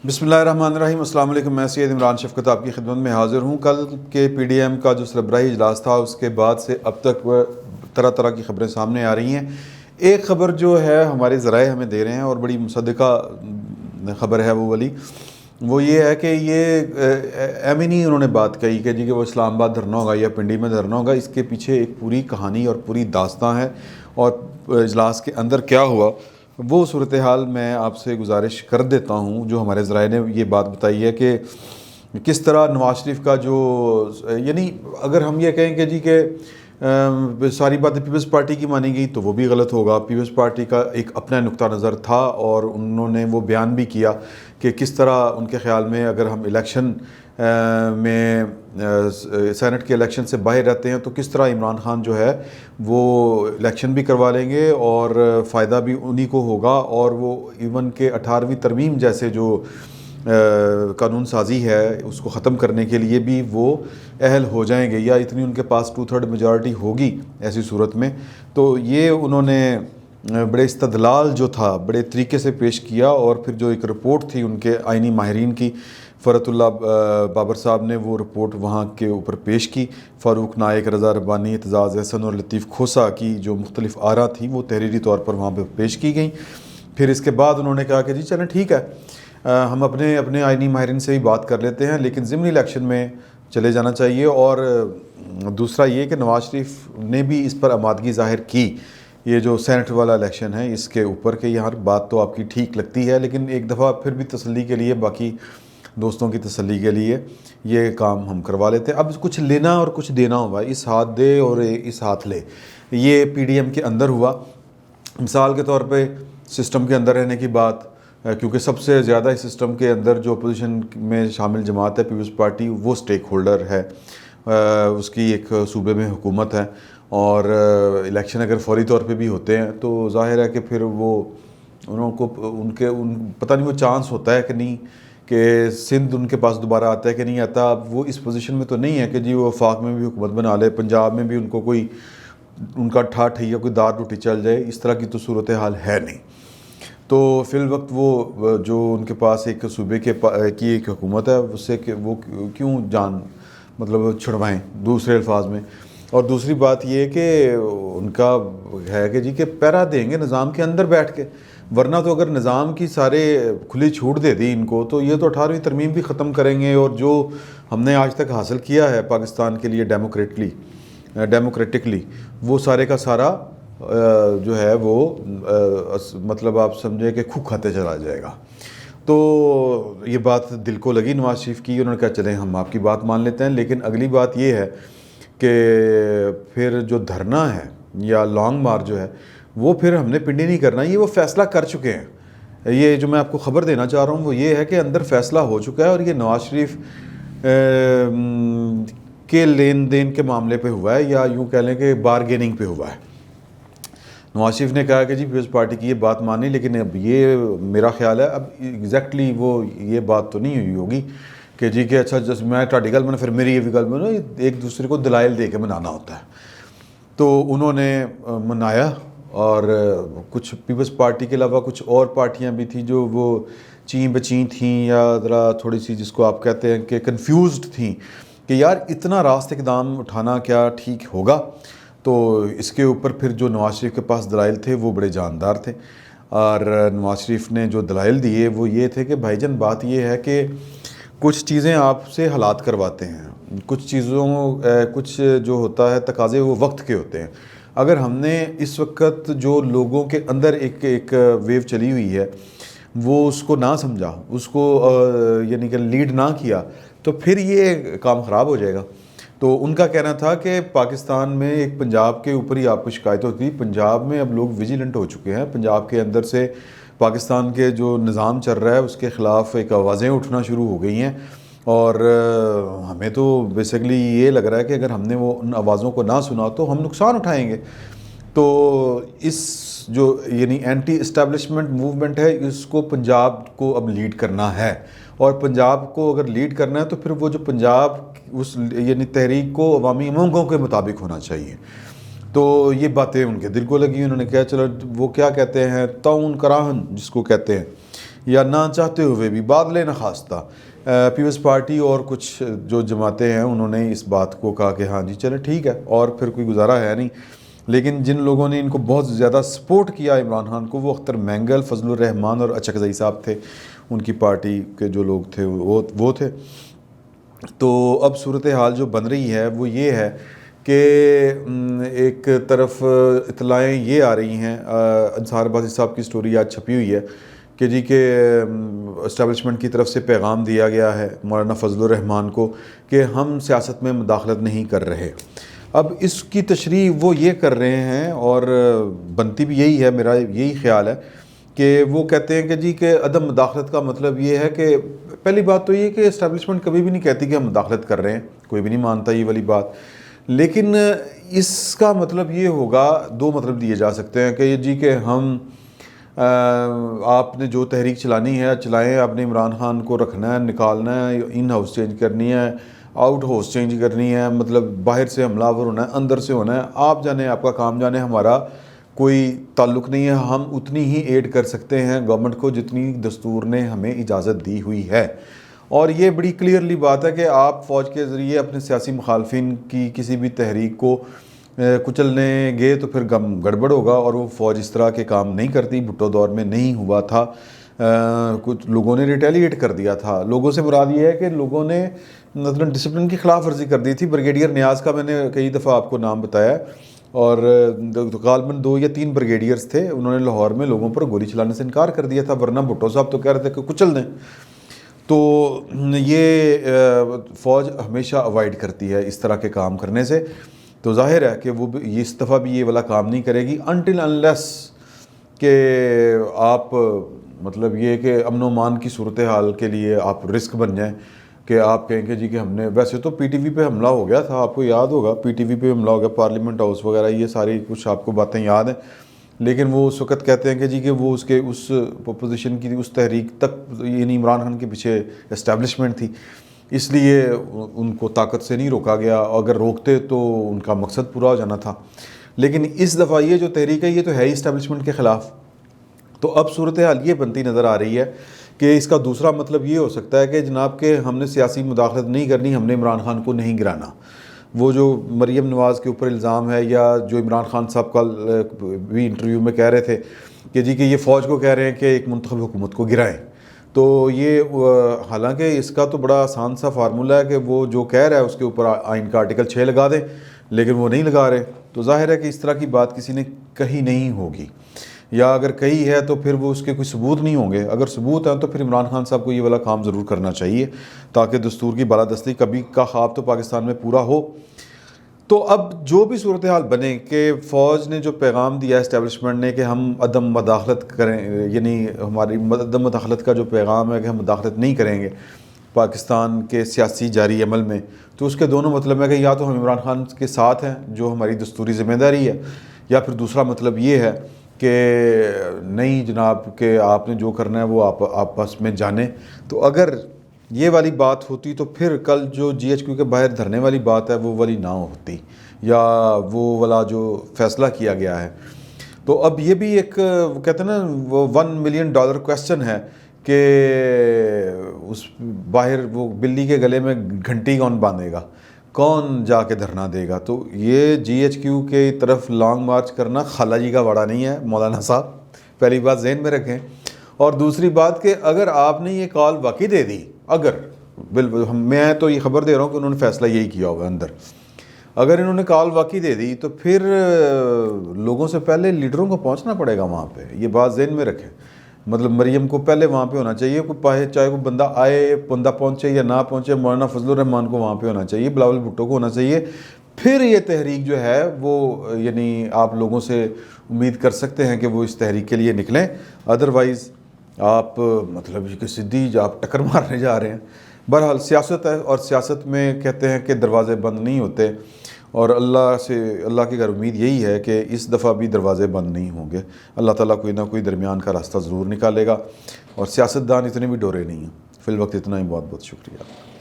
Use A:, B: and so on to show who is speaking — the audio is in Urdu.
A: بسم اللہ الرحمن الرحیم۔ السلام علیکم۔ میں سید عمران شفقت آپ کی خدمت میں حاضر ہوں۔ کل کے پی ڈی ایم کا جو سربراہی اجلاس تھا اس کے بعد سے اب تک طرح طرح کی خبریں سامنے آ رہی ہیں۔ ایک خبر جو ہے ہمارے ذرائع ہمیں دے رہے ہیں اور بڑی مصدقہ خبر ہے وہ یہ ہے کہ یہ ایم ہی انہوں نے بات کہی کہ جی کہ وہ اسلام آباد دھرنا ہوگا یا پنڈی میں دھرنا ہوگا۔ اس کے پیچھے ایک پوری کہانی اور پوری داستان ہے، اور اجلاس کے اندر کیا ہوا وہ صورتحال میں آپ سے گزارش کر دیتا ہوں۔ جو ہمارے ذرائع نے یہ بات بتائی ہے کہ کس طرح نواز شریف کا جو یعنی اگر ہم یہ کہیں کہ جی کہ ساری باتیں پیپلز پارٹی کی مانی گئی تو وہ بھی غلط ہوگا۔ پیپلز پارٹی کا ایک اپنا نقطہ نظر تھا اور انہوں نے وہ بیان بھی کیا کہ کس طرح ان کے خیال میں اگر ہم الیکشن میں سینٹ کے الیکشن سے باہر رہتے ہیں تو کس طرح عمران خان جو ہے وہ الیکشن بھی کروا لیں گے اور فائدہ بھی انہی کو ہوگا، اور وہ ایون کہ 18ویں ترمیم جیسے جو قانون سازی ہے اس کو ختم کرنے کے لیے بھی وہ اہل ہو جائیں گے، یا اتنی ان کے پاس 2/3 میجارٹی ہوگی ایسی صورت میں۔ تو یہ انہوں نے بڑے استدلال جو تھا بڑے طریقے سے پیش کیا، اور پھر جو ایک رپورٹ تھی ان کے آئینی ماہرین کی، فرت اللہ بابر صاحب نے وہ رپورٹ وہاں کے اوپر پیش کی۔ فاروق نائک، رضا ربانی، اعتزاز احسن اور لطیف کھوسا کی جو مختلف آراء تھیں وہ تحریری طور پر وہاں پہ پیش کی گئیں۔ پھر اس کے بعد انہوں نے کہا کہ جی چلیں ٹھیک ہے، ہم اپنے آئینی ماہرین سے بھی بات کر لیتے ہیں، لیکن ضمنی الیکشن میں چلے جانا چاہیے۔ اور دوسرا یہ کہ نواز شریف نے بھی اس پر آمادگی ظاہر کی، یہ جو سینٹ والا الیکشن ہے اس کے اوپر، کہ یار بات تو آپ کی ٹھیک لگتی ہے، لیکن ایک دفعہ پھر بھی تسلی کے لیے، باقی دوستوں کی تسلی کے لیے یہ کام ہم کروا لیتے ہیں۔ اب کچھ لینا اور کچھ دینا ہوا، اس ہاتھ دے اور اس ہاتھ لے، یہ پی ڈی ایم کے اندر ہوا۔ مثال کے طور پہ سسٹم کے اندر رہنے کی بات، کیونکہ سب سے زیادہ اس سسٹم کے اندر جو اپوزیشن میں شامل جماعت ہے پیپلز پارٹی، وہ سٹیک ہولڈر ہے، اس کی ایک صوبے میں حکومت ہے، اور الیکشن اگر فوری طور پہ بھی ہوتے ہیں تو ظاہر ہے کہ پھر وہ پتہ نہیں وہ چانس ہوتا ہے کہ نہیں کہ سندھ ان کے پاس دوبارہ آتا ہے کہ نہیں آتا۔ اب وہ اس پوزیشن میں تو نہیں ہے کہ جی وہ وفاق میں بھی حکومت بنا لے، پنجاب میں بھی ان کو کوئی ان کا ٹھاٹھ یا کوئی دار روٹی چل جائے، اس طرح کی تو صورتحال ہے نہیں۔ تو فی الوقت وہ جو ان کے پاس ایک صوبے کی ایک حکومت ہے، اس سے کہ وہ کیوں جان چھڑوائیں دوسرے الفاظ میں۔ اور دوسری بات یہ کہ ان کا ہے کہ جی کہ پیرا دیں گے نظام کے اندر بیٹھ کے، ورنہ تو اگر نظام کی سارے کھلی چھوٹ دے دی ان کو تو یہ تو 18ویں ترمیم بھی ختم کریں گے، اور جو ہم نے آج تک حاصل کیا ہے پاکستان کے لیے ڈیموکریٹکلی وہ سارے کا سارا جو ہے وہ آپ سمجھے کہ کھو کھاتے چلا جائے گا۔ تو یہ بات دل کو لگی نواز شریف کی، انہوں نے کہا چلیں ہم آپ کی بات مان لیتے ہیں، لیکن اگلی بات یہ ہے کہ پھر جو دھرنا ہے یا لانگ مارچ جو ہے وہ پھر ہم نے پنڈی نہیں کرنا، یہ وہ فیصلہ کر چکے ہیں۔ یہ جو میں آپ کو خبر دینا چاہ رہا ہوں وہ یہ ہے کہ اندر فیصلہ ہو چکا ہے، اور یہ نواز شریف کے لین دین کے معاملے پہ ہوا ہے، یا یوں کہہ لیں کہ بارگیننگ پہ ہوا ہے۔ نواز شریف نے کہا کہ جی پیپلز پارٹی کی یہ بات مانی، لیکن اب یہ میرا خیال ہے اب ایگزیکٹلی وہ یہ بات تو نہیں ہوئی ہوگی کہ جی کہ اچھا جس میں تہاڈی گل میں پھر میری یہ بھی گل میں، ایک دوسرے کو دلائل دے کے منانا ہوتا ہے۔ تو انہوں نے منایا، اور کچھ پیپلز پارٹی کے علاوہ کچھ اور پارٹیاں بھی تھیں جو وہ چیں بچیں تھیں، یا ذرا تھوڑی سی جس کو آپ کہتے ہیں کہ کنفیوزڈ تھیں کہ یار اتنا راست اقدام اٹھانا کیا ٹھیک ہوگا۔ تو اس کے اوپر پھر جو نواز شریف کے پاس دلائل تھے وہ بڑے جاندار تھے، اور نواز شریف نے جو دلائل دیے وہ یہ تھے کہ بھائی جان بات یہ ہے کہ کچھ چیزیں آپ سے حالات کرواتے ہیں، کچھ جو ہوتا ہے تقاضے وہ وقت کے ہوتے ہیں۔ اگر ہم نے اس وقت جو لوگوں کے اندر ایک ویو چلی ہوئی ہے وہ اس کو نہ سمجھا، اس کو یعنی کہ لیڈ نہ کیا، تو پھر یہ کام خراب ہو جائے گا۔ تو ان کا کہنا تھا کہ پاکستان میں ایک پنجاب کے اوپر ہی آپ کو شکایت ہوتی، پنجاب میں اب لوگ ویجیلنٹ ہو چکے ہیں، پنجاب کے اندر سے پاکستان کے جو نظام چل رہا ہے اس کے خلاف ایک آوازیں اٹھنا شروع ہو گئی ہیں، اور ہمیں تو بیسیکلی یہ لگ رہا ہے کہ اگر ہم نے وہ ان آوازوں کو نہ سنا تو ہم نقصان اٹھائیں گے۔ تو اس جو یعنی اینٹی اسٹیبلشمنٹ موومنٹ ہے اس کو پنجاب کو اب لیڈ کرنا ہے، اور پنجاب کو اگر لیڈ کرنا ہے تو پھر وہ جو پنجاب اس یعنی تحریک کو عوامی امنگوں کے مطابق ہونا چاہیے۔ تو یہ باتیں ان کے دل کو لگی، انہوں نے کہا چلو وہ کیا کہتے ہیں تعاون کراہن جس کو کہتے ہیں یا نہ چاہتے ہوئے بھی بادل نخواستہ پیپلز پارٹی اور کچھ جو جماعتیں ہیں انہوں نے اس بات کو کہا کہ ہاں جی چلے ٹھیک ہے، اور پھر کوئی گزارا ہے نہیں. لیکن جن لوگوں نے ان کو بہت زیادہ سپورٹ کیا عمران خان کو، وہ اختر مینگل، فضل الرحمان اور اچکزئی صاحب تھے. ان کی پارٹی کے جو لوگ تھے وہ تھے. تو اب صورتحال جو بن رہی ہے وہ یہ ہے کہ ایک طرف اطلاعیں یہ آ رہی ہیں، انصار بازی صاحب کی سٹوری آج چھپی ہوئی ہے کہ جی کہ اسٹیبلشمنٹ کی طرف سے پیغام دیا گیا ہے مولانا فضل الرحمان کو کہ ہم سیاست میں مداخلت نہیں کر رہے. اب اس کی تشریح وہ یہ کر رہے ہیں، اور بنتی بھی یہی ہے، میرا یہی خیال ہے کہ وہ کہتے ہیں کہ جی کہ عدم مداخلت کا مطلب یہ ہے کہ پہلی بات تو یہ کہ اسٹیبلشمنٹ کبھی بھی نہیں کہتی کہ ہم مداخلت کر رہے ہیں، کوئی بھی نہیں مانتا یہ والی بات. لیکن اس کا مطلب یہ ہوگا، دو مطلب دیے جا سکتے ہیں کہ جی کہ ہم آپ نے جو تحریک چلانی ہے چلائیں، آپ نے عمران خان کو رکھنا ہے، نکالنا ہے، ان ہاؤس چینج کرنی ہے، آؤٹ ہاؤس چینج کرنی ہے، مطلب باہر سے حملہ آور ہونا ہے، اندر سے ہونا ہے، آپ جانے، آپ کا کام جانے، ہمارا کوئی تعلق نہیں ہے. ہم اتنی ہی ایڈ کر سکتے ہیں گورنمنٹ کو جتنی دستور نے ہمیں اجازت دی ہوئی ہے. اور یہ بڑی کلیئرلی بات ہے کہ آپ فوج کے ذریعے اپنے سیاسی مخالفین کی کسی بھی تحریک کو کچلنے گئے تو پھر گڑبڑ ہوگا، اور وہ فوج اس طرح کے کام نہیں کرتی. بھٹو دور میں نہیں ہوا تھا، کچھ لوگوں نے ریٹیلیٹ کر دیا تھا. لوگوں سے مراد یہ ہے کہ لوگوں نے مطلب ڈسپلن کی خلاف ورزی کر دی تھی. بریگیڈیئر نیاز کا میں نے کئی دفعہ آپ کو نام بتایا، اور غالباً 2 یا 3 بریگیڈیئرز تھے، انہوں نے لاہور میں لوگوں پر گولی چلانے سے انکار کر دیا تھا، ورنہ بھٹو صاحب تو کہہ رہے تھے کہ کچل دیں. تو یہ فوج ہمیشہ اوائڈ کرتی ہے اس طرح کے کام کرنے سے. تو ظاہر ہے کہ وہ اس دفعہ بھی یہ والا کام نہیں کرے گی انٹل انلیس کہ آپ مطلب یہ کہ امن و امان کی صورتحال کے لیے آپ رسک بن جائیں کہ آپ کہیں کہ جی کہ ہم نے، ویسے تو پی ٹی وی پہ حملہ ہو گیا تھا، آپ کو یاد ہوگا، پی ٹی وی پہ حملہ ہو گیا، پارلیمنٹ ہاؤس وغیرہ، یہ ساری کچھ آپ کو باتیں یاد ہیں. لیکن وہ اس وقت کہتے ہیں کہ جی کہ وہ اس کے اس اپوزیشن کی اس تحریک تک، یعنی عمران خان کے پیچھے اسٹیبلشمنٹ تھی، اس لیے ان کو طاقت سے نہیں روکا گیا، اگر روکتے تو ان کا مقصد پورا ہو جانا تھا. لیکن اس دفعہ یہ جو تحریک ہے یہ تو ہے ہی اسٹیبلشمنٹ کے خلاف. تو اب صورتحال یہ بنتی نظر آ رہی ہے کہ اس کا دوسرا مطلب یہ ہو سکتا ہے کہ جناب کہ ہم نے سیاسی مداخلت نہیں کرنی، ہم نے عمران خان کو نہیں گرانا. وہ جو مریم نواز کے اوپر الزام ہے، یا جو عمران خان صاحب کا بھی انٹرویو میں کہہ رہے تھے کہ جی کہ یہ فوج کو کہہ رہے ہیں کہ ایک منتخب حکومت کو گرائیں، تو یہ حالانکہ اس کا تو بڑا آسان سا فارمولہ ہے کہ وہ جو کہہ رہا ہے اس کے اوپر آئین کا آرٹیکل 6 لگا دیں، لیکن وہ نہیں لگا رہے. تو ظاہر ہے کہ اس طرح کی بات کسی نے کہی نہیں ہوگی، یا اگر کہی ہے تو پھر وہ اس کے کوئی ثبوت نہیں ہوں گے. اگر ثبوت ہیں تو پھر عمران خان صاحب کو یہ والا کام ضرور کرنا چاہیے تاکہ دستور کی بالادستی کبھی کا خواب تو پاکستان میں پورا ہو. تو اب جو بھی صورتحال بنے کہ فوج نے جو پیغام دیا اسٹیبلشمنٹ نے کہ ہم عدم مداخلت کریں، یعنی ہماری عدم مداخلت کا جو پیغام ہے کہ ہم مداخلت نہیں کریں گے پاکستان کے سیاسی جاری عمل میں، تو اس کے دونوں مطلب ہے کہ یا تو ہم عمران خان کے ساتھ ہیں جو ہماری دستوری ذمہ داری ہے، یا پھر دوسرا مطلب یہ ہے کہ نہیں جناب کہ آپ نے جو کرنا ہے وہ آپ آپس میں جانیں. تو اگر یہ والی بات ہوتی تو پھر کل جو جی ایچ کیو کے باہر دھرنے والی بات ہے وہ والی نہ ہوتی، یا وہ والا جو فیصلہ کیا گیا ہے. تو اب یہ بھی ایک کہتے ہیں نا وہ $1 ملین کویسچن ہے کہ اس باہر وہ بلی کے گلے میں گھنٹی کون باندھے گا، کون جا کے دھرنا دے گا. تو یہ جی ایچ کیو کے طرف لانگ مارچ کرنا خالہ جی کا واڑا نہیں ہے مولانا صاحب، پہلی بات ذہن میں رکھیں. اور دوسری بات کہ اگر آپ نے یہ کال واقعی دے دی، اگر میں تو یہ خبر دے رہا ہوں کہ انہوں نے فیصلہ یہی کیا ہوگا اندر، اگر انہوں نے کال واقعی دے دی تو پھر لوگوں سے پہلے لیڈروں کو پہنچنا پڑے گا وہاں پہ. یہ بات ذہن میں رکھیں، مطلب مریم کو پہلے وہاں پہ ہونا چاہیے، چاہے کوئی بندہ آئے، بندہ پہنچے یا نہ پہنچے، مولانا فضل الرحمان کو وہاں پہ ہونا چاہیے، بلاول بھٹو کو ہونا چاہیے. پھر یہ تحریک جو ہے وہ یعنی آپ لوگوں سے امید کر سکتے ہیں کہ وہ اس تحریک کے لیے نکلیں. ادروائز آپ مطلب کہ سدھی آپ ٹکر مارنے جا رہے ہیں. بہرحال سیاست ہے، اور سیاست میں کہتے ہیں کہ دروازے بند نہیں ہوتے، اور اللہ کے گھر امید یہی ہے کہ اس دفعہ بھی دروازے بند نہیں ہوں گے. اللہ تعالیٰ کوئی نہ کوئی درمیان کا راستہ ضرور نکالے گا، اور سیاستدان اتنے بھی ڈورے نہیں ہیں. فی الوقت اتنا ہی، بہت بہت شکریہ.